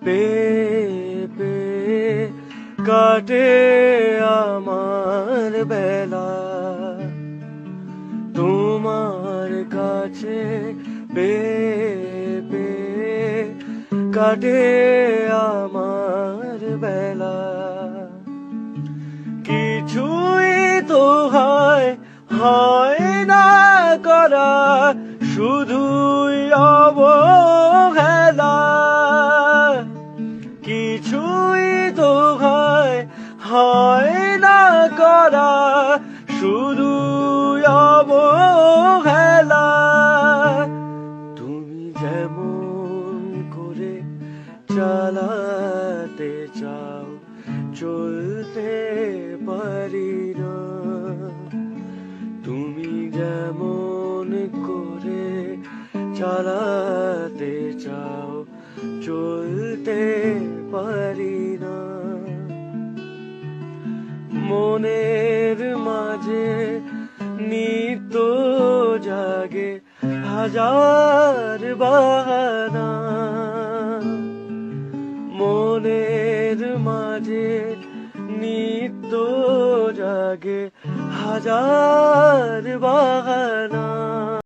পেয়ে কাটে আমার বেলা, তোমার কাছে পেয়ে কাটে আমার বেলা। কিছুই তো হয় না করা, শুধুই অবহেলা। কিছুই তো হয় না করা, শুধুই অবহেলা। তুমি যেমন করে চালাতে চাও চলতে পারি না, তুমি যেমন করে চালাতে চাও চলতে পারি না। মনের মাঝে নিত্য জাগে হাজার বাহানা, মনের মাঝে নিত্য জাগে হাজার বাহানা।